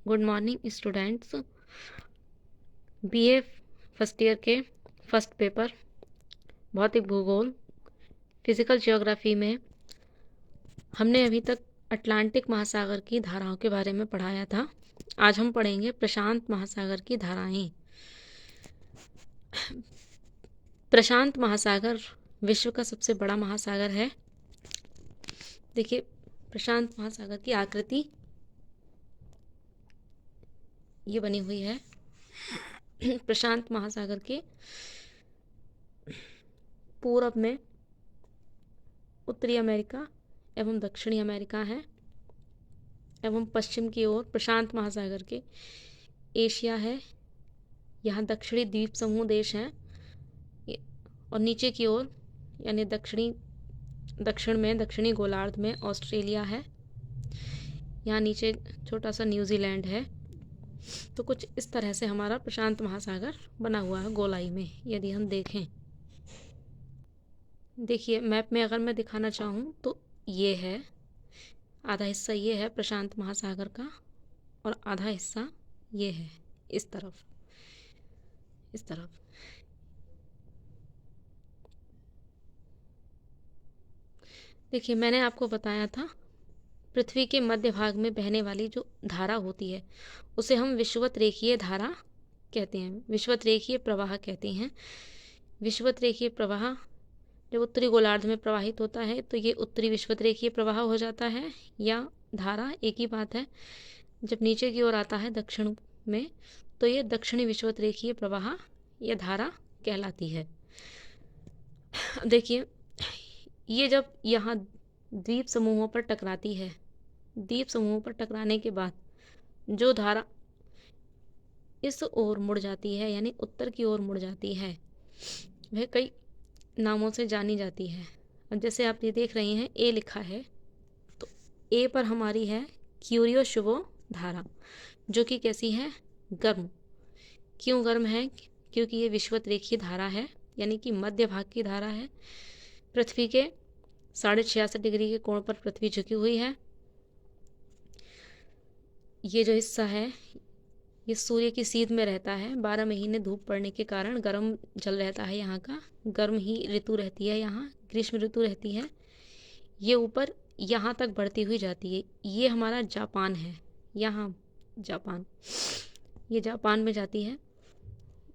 Good morning students. BA first year के first paper भौतिक भूगोल फिजिकल ज्योग्राफी में हमने अभी तक अटलांटिक महासागर की धाराओं के बारे में पढ़ाया था। आज हम पढ़ेंगे प्रशांत महासागर की धाराएं। प्रशांत महासागर विश्व का सबसे बड़ा महासागर है। देखिए, प्रशांत महासागर की आकृति ये बनी हुई है। प्रशांत महासागर के पूरब में उत्तरी अमेरिका एवं दक्षिणी अमेरिका है एवं पश्चिम की ओर प्रशांत महासागर के एशिया है। यहाँ दक्षिणी द्वीप समूह देश हैं और नीचे की ओर यानी दक्षिण में दक्षिणी गोलार्ध में ऑस्ट्रेलिया है। यहाँ नीचे छोटा सा न्यूजीलैंड है। तो कुछ इस तरह से हमारा प्रशांत महासागर बना हुआ है गोलाई में। यदि हम देखें, देखिए मैप में अगर मैं दिखाना चाहूँ तो ये है, आधा हिस्सा ये है प्रशांत महासागर का और आधा हिस्सा ये है इस तरफ। देखिए, मैंने आपको बताया था पृथ्वी के मध्य भाग में बहने वाली जो धारा होती है उसे हम विषुवत रेखीय धारा कहते हैं, विषुवत रेखीय प्रवाह कहते हैं। विषुवत रेखीय प्रवाह जब उत्तरी गोलार्ध में प्रवाहित होता है तो ये उत्तरी विषुवत रेखीय प्रवाह हो जाता है, या धारा एक ही बात है। जब नीचे की ओर आता है दक्षिण में तो ये दक्षिणी विषुवत रेखीय प्रवाह या धारा कहलाती है। देखिए, ये जब यहाँ द्वीप समूहों पर टकराती है, द्वीप समूहों पर टकराने के बाद जो धारा इस ओर मुड़ जाती है यानी उत्तर की ओर मुड़ जाती है, वह कई नामों से जानी जाती है। अब जैसे आप ये देख रही हैं ए लिखा है, तो ए पर हमारी है क्यूरियोशुवो धारा, जो कि कैसी है, गर्म। क्यों गर्म है? क्योंकि ये विषुवत रेखीय धारा है यानी कि मध्य भाग की धारा है। पृथ्वी के 66.5 डिग्री के कोण पर पृथ्वी झुकी हुई है। ये जो हिस्सा है ये सूर्य की सीध में रहता है। 12 महीने धूप पड़ने के कारण गर्म जल रहता है, यहाँ का गर्म ही ऋतु रहती है, यहाँ ग्रीष्म ऋतु रहती है। ये ऊपर यहाँ तक बढ़ती हुई जाती है। ये हमारा जापान है, यहाँ जापान, ये जापान में जाती है।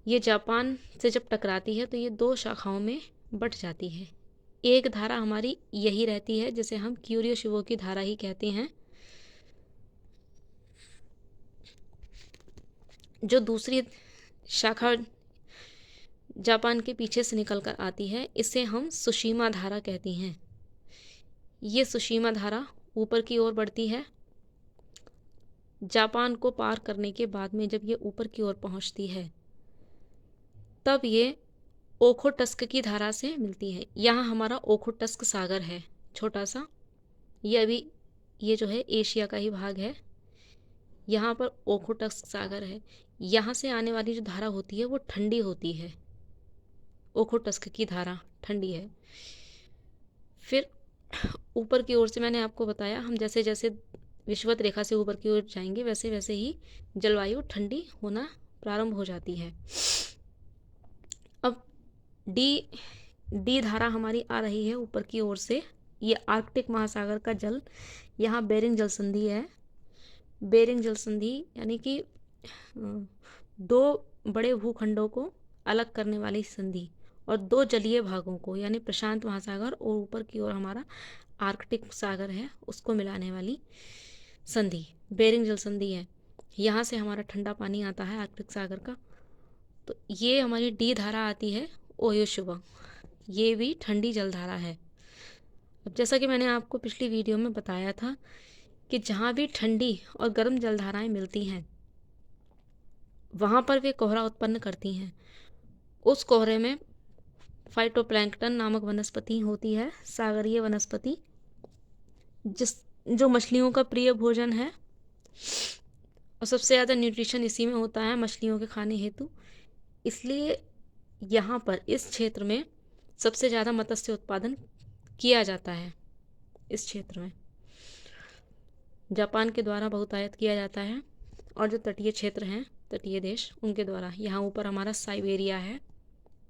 ये जापान से जब टकराती है तो ये दो शाखाओं में बट जाती है। एक धारा हमारी यही रहती है जिसे हम क्यूरियोशिवो की धारा ही कहते हैं। जो दूसरी शाखा जापान के पीछे से निकलकर आती है इसे हम सुशीमा धारा कहती हैं। ये सुशीमा धारा ऊपर की ओर बढ़ती है। जापान को पार करने के बाद में जब ये ऊपर की ओर पहुंचती है तब ये ओखोटस्क की धारा से मिलती है। यहाँ हमारा ओखोटस्क सागर है छोटा सा, ये अभी ये जो है एशिया का ही भाग है। यहाँ पर ओखोटस्क सागर है। यहाँ से आने वाली जो धारा होती है वो ठंडी होती है, ओखोटस्क की धारा ठंडी है। फिर ऊपर की ओर से मैंने आपको बताया, हम जैसे जैसे विषुवत रेखा से ऊपर की ओर जाएंगे वैसे वैसे ही जलवायु ठंडी होना प्रारंभ हो जाती है। अब डी धारा हमारी आ रही है ऊपर की ओर से। ये आर्कटिक महासागर का जल, यहाँ बेरिंग जल संधि है। बेरिंग जल संधि यानी कि दो बड़े भूखंडों को अलग करने वाली संधि और दो जलीय भागों को यानी प्रशांत महासागर और ऊपर की ओर हमारा आर्कटिक सागर है उसको मिलाने वाली संधि बेरिंग जल संधि है। यहाँ से हमारा ठंडा पानी आता है आर्कटिक सागर का। तो ये हमारी डी धारा आती है ओयोशुवा, ये भी ठंडी जलधारा है। अब जैसा कि मैंने आपको पिछली वीडियो में बताया था कि जहाँ भी ठंडी और गर्म जलधाराएं मिलती हैं वहाँ पर वे कोहरा उत्पन्न करती हैं। उस कोहरे में फाइटोप्लैंक्टन नामक वनस्पति होती है, सागरीय वनस्पति, जो मछलियों का प्रिय भोजन है और सबसे ज़्यादा न्यूट्रिशन इसी में होता है मछलियों के खाने हेतु। इसलिए यहाँ पर इस क्षेत्र में सबसे ज़्यादा मत्स्य उत्पादन किया जाता है। इस क्षेत्र में जापान के द्वारा बहुतायत किया जाता है और जो तटीय क्षेत्र हैं, तटीय देश, उनके द्वारा। यहाँ ऊपर हमारा साइबेरिया है,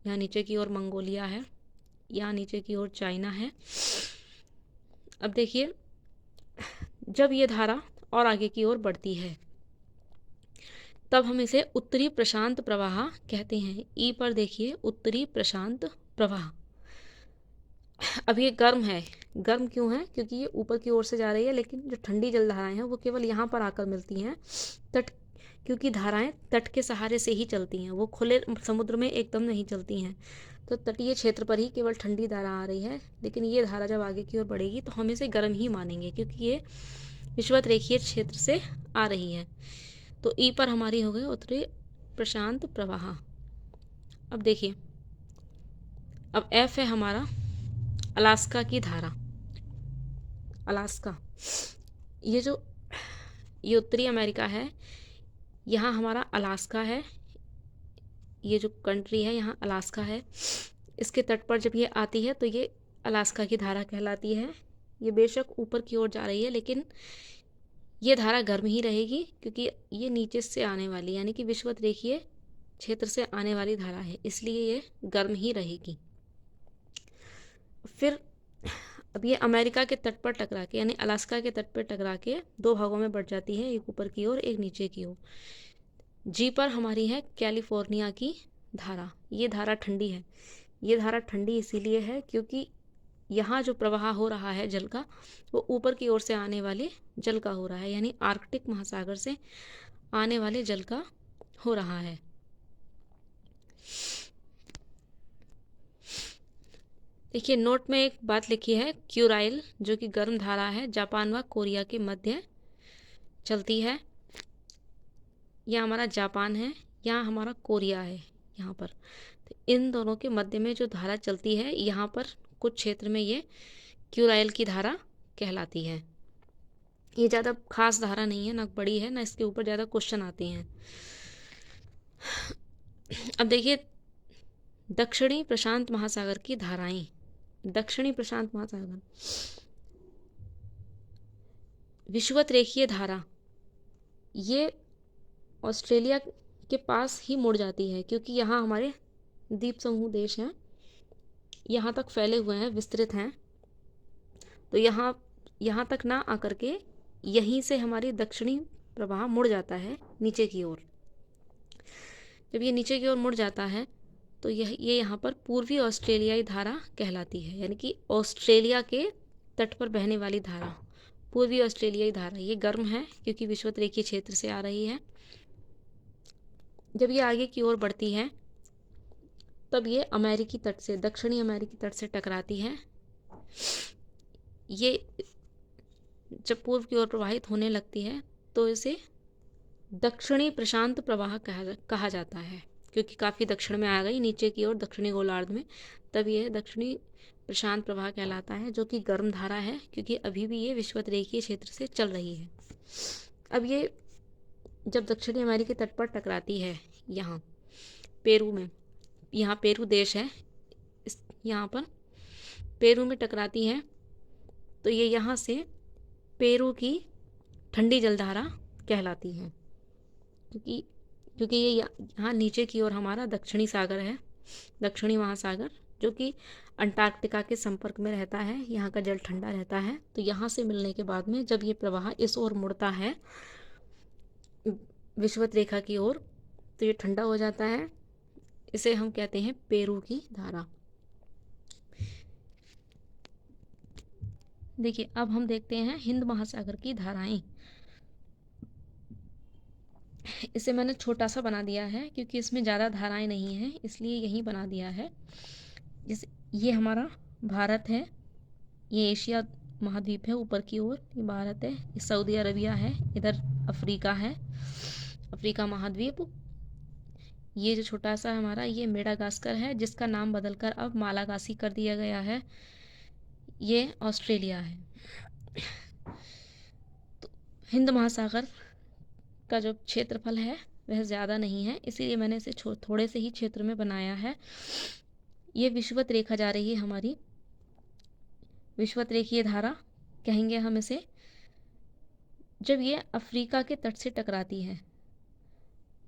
यहाँ नीचे की ओर मंगोलिया है, यहाँ नीचे की ओर चाइना है। अब देखिए, जब ये धारा और आगे की ओर बढ़ती है तब हम इसे उत्तरी प्रशांत प्रवाह कहते हैं। ई पर देखिए, उत्तरी प्रशांत प्रवाह। अब ये गर्म है। गर्म क्यों है? क्योंकि ये ऊपर की ओर से जा रही है, लेकिन जो ठंडी जलधाराएं हैं वो केवल यहाँ पर आकर मिलती हैं तट, क्योंकि धाराएं तट के सहारे से ही चलती हैं, वो खुले समुद्र में एकदम नहीं चलती हैं। तो तटीय क्षेत्र पर ही केवल ठंडी धारा आ रही है, लेकिन ये धारा जब आगे की ओर बढ़ेगी तो हम इसे गर्म ही मानेंगे, क्योंकि ये विषुवत रेखीय क्षेत्र से आ रही है। तो ई पर हमारी हो गई उत्तरी प्रशांत प्रवाह। अब देखिए, अब एफ है हमारा अलास्का की धारा। अलास्का, ये उत्तरी अमेरिका है, यहाँ हमारा अलास्का है। ये जो कंट्री है यहाँ अलास्का है। इसके तट पर जब ये आती है तो ये अलास्का की धारा कहलाती है। ये बेशक ऊपर की ओर जा रही है, लेकिन ये धारा गर्म ही रहेगी, क्योंकि ये नीचे से आने वाली, यानी कि विषुवत रेखीय क्षेत्र से आने वाली धारा है, इसलिए ये गर्म ही रहेगी। फिर अब ये अमेरिका के तट पर टकरा के, यानी अलास्का के तट पर टकरा के दो भागों में बढ़ जाती है, एक ऊपर की ओर, एक नीचे की ओर। जी पर हमारी है कैलिफोर्निया की धारा। ये धारा ठंडी है। ये धारा ठंडी इसीलिए है क्योंकि यहाँ जो प्रवाह हो रहा है जल का, वो ऊपर की ओर से आने वाले जल का हो रहा है, यानी आर्कटिक महासागर से आने वाले जल का हो रहा है। देखिए, नोट में एक बात लिखी है, क्यूराइल, जो कि गर्म धारा है, जापान व कोरिया के मध्य चलती है। यह हमारा जापान है, यहाँ हमारा कोरिया है यहाँ पर। तो इन दोनों के मध्य में जो धारा चलती है, यहाँ पर कुछ क्षेत्र में ये क्यूराइल की धारा कहलाती है। ये ज़्यादा खास धारा नहीं है, ना बड़ी है, ना इसके ऊपर ज़्यादा क्वेश्चन आते हैं। अब देखिए, दक्षिणी प्रशांत महासागर की धाराएं। दक्षिणी प्रशांत महासागर, विषुवत रेखीय धारा, ये ऑस्ट्रेलिया के पास ही मुड़ जाती है, क्योंकि यहाँ हमारे द्वीप समूह देश हैं, यहाँ तक फैले हुए हैं, विस्तृत हैं। तो यहाँ तक ना आकर के यहीं से हमारी दक्षिणी प्रवाह मुड़ जाता है नीचे की ओर। जब ये नीचे की ओर मुड़ जाता है तो ये यहाँ पर पूर्वी ऑस्ट्रेलियाई धारा कहलाती है, यानी कि ऑस्ट्रेलिया के तट पर बहने वाली धारा, पूर्वी ऑस्ट्रेलियाई धारा। ये गर्म है क्योंकि विषुवत रेखीय क्षेत्र से आ रही है। जब ये आगे की ओर बढ़ती है तब ये अमेरिकी तट से, दक्षिणी अमेरिकी तट से टकराती है। ये जब पूर्व की ओर प्रवाहित होने लगती है तो इसे दक्षिणी प्रशांत प्रवाह कहा जाता है, क्योंकि काफ़ी दक्षिण में आ गई, नीचे की ओर दक्षिणी गोलार्ध में, तब यह दक्षिणी प्रशांत प्रवाह कहलाता है, जो कि गर्म धारा है, क्योंकि अभी भी ये विषुवत रेखीय क्षेत्र से चल रही है। अब ये जब दक्षिणी अमेरिकी तट पर टकराती है, यहाँ पेरू में, यहाँ पेरू देश है, यहाँ पर पेरू में टकराती है, तो ये यहाँ से पेरू की ठंडी जलधारा कहलाती है, क्योंकि ये यहाँ नीचे की ओर हमारा दक्षिणी सागर है, दक्षिणी महासागर, जो कि अंटार्कटिका के संपर्क में रहता है। यहाँ का जल ठंडा रहता है, तो यहाँ से मिलने के बाद में जब ये प्रवाह इस ओर मुड़ता है विषुवत रेखा की ओर, तो ये ठंडा हो जाता है। इसे हम कहते हैं पेरू की धारा। देखिए, अब हम देखते हैं हिंद महासागर की धाराएं। इसे मैंने छोटा सा बना दिया है क्योंकि इसमें ज़्यादा धाराएं नहीं हैं, इसलिए यही बना दिया है। जैसे ये हमारा भारत है, ये एशिया महाद्वीप है, ऊपर की ओर ये भारत है, ये सऊदी अरबिया है, इधर अफ्रीका है, अफ्रीका महाद्वीप। ये जो छोटा सा हमारा, ये मेडागास्कर है, जिसका नाम बदलकर अब मालागासी कर दिया गया है, ये ऑस्ट्रेलिया है। तो हिंद महासागर का जो क्षेत्रफल है वह ज़्यादा नहीं है, इसीलिए मैंने इसे थोड़े से ही क्षेत्र में बनाया है। ये विषुवत रेखा जा रही है हमारी, विषुवत रेखीय धारा कहेंगे हम इसे। जब ये अफ्रीका के तट से टकराती है,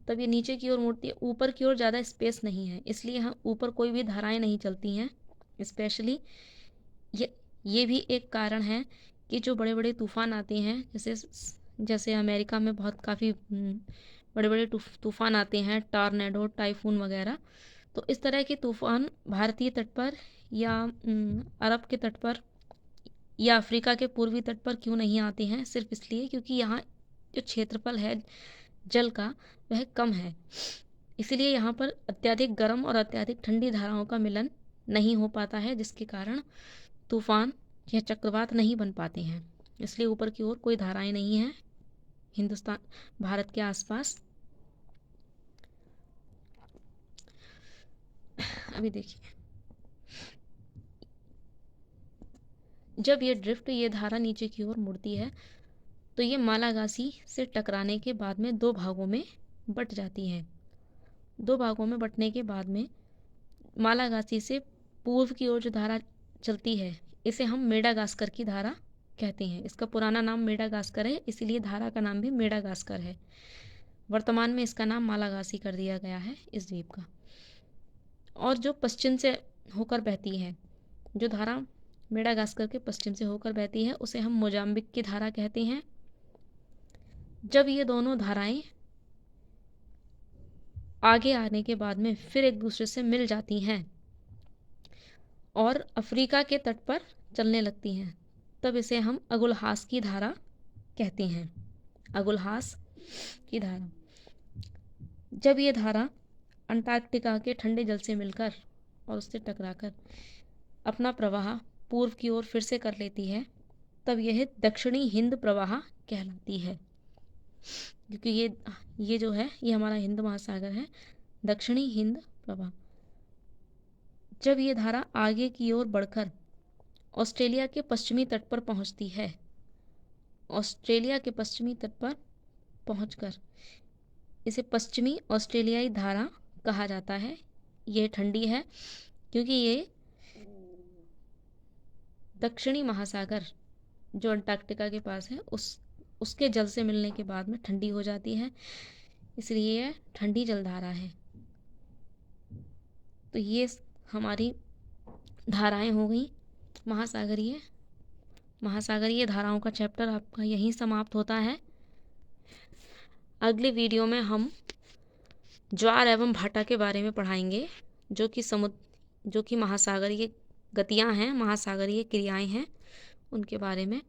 तब ये नीचे की ओर मुड़ती है। ऊपर की ओर ज़्यादा स्पेस नहीं है, इसलिए यहाँ ऊपर कोई भी धाराएं नहीं चलती हैं। स्पेशली ये भी एक कारण है कि जो बड़े बड़े तूफान आते हैं, जैसे अमेरिका में बहुत काफ़ी बड़े बड़े तूफान आते हैं, टॉर्नेडो, टाइफून वगैरह। तो इस तरह के तूफान भारतीय तट पर या अरब के तट पर या अफ्रीका के पूर्वी तट पर क्यों नहीं आते हैं? सिर्फ इसलिए क्योंकि यहाँ जो क्षेत्रफल है जल का, वह कम है। इसीलिए यहाँ पर अत्यधिक गर्म और अत्यधिक ठंडी धाराओं का मिलन नहीं हो पाता है, जिसके कारण तूफान या चक्रवात नहीं बन पाते हैं। इसलिए ऊपर की ओर कोई धाराएं नहीं हैं हिंदुस्तान, भारत के आसपास। अभी देखिए, जब ये धारा नीचे की ओर मुड़ती है तो ये मालागासी से टकराने के बाद में दो भागों में बट जाती है। दो भागों में बटने के बाद में मालागासी से पूर्व की ओर जो धारा चलती है, इसे हम मेडागास्कर की धारा कहते हैं। इसका पुराना नाम मेडागास्कर है, इसीलिए धारा का नाम भी मेडागास्कर है। वर्तमान में इसका नाम मालागासी कर दिया गया है इस द्वीप का। और जो पश्चिम से होकर बहती है, जो धारा मेडागास्कर के पश्चिम से होकर बहती है, उसे हम मोजाम्बिक की धारा कहते हैं। जब ये दोनों धाराएं आगे आने के बाद में फिर एक दूसरे से मिल जाती हैं और अफ्रीका के तट पर चलने लगती हैं, तब इसे हम अगुलहास की धारा कहते हैं। अगुलहास की धारा। जब ये धारा अंटार्कटिका के ठंडे जल से मिलकर और उससे टकराकर अपना प्रवाह पूर्व की ओर फिर से कर लेती है, तब यह दक्षिणी हिंद प्रवाह कहलाती है। क्योंकि ये जो है, ये हमारा हिंद महासागर है, दक्षिणी हिंद प्रवाह। जब ये धारा आगे की ओर बढ़कर ऑस्ट्रेलिया के पश्चिमी तट पर पहुंचती है, ऑस्ट्रेलिया के पश्चिमी तट पर पहुंचकर इसे पश्चिमी ऑस्ट्रेलियाई धारा कहा जाता है। ये ठंडी है क्योंकि ये दक्षिणी महासागर जो अंटार्कटिका के पास है उसके जल से मिलने के बाद में ठंडी हो जाती है, इसलिए यह ठंडी जलधारा है। तो ये हमारी धाराएं हो गई महासागरीय धाराओं का चैप्टर आपका यहीं समाप्त होता है। अगले वीडियो में हम ज्वार एवं भाटा के बारे में पढ़ाएंगे, जो कि महासागरीय गतियां हैं, महासागरीय क्रियाएं हैं, उनके बारे में।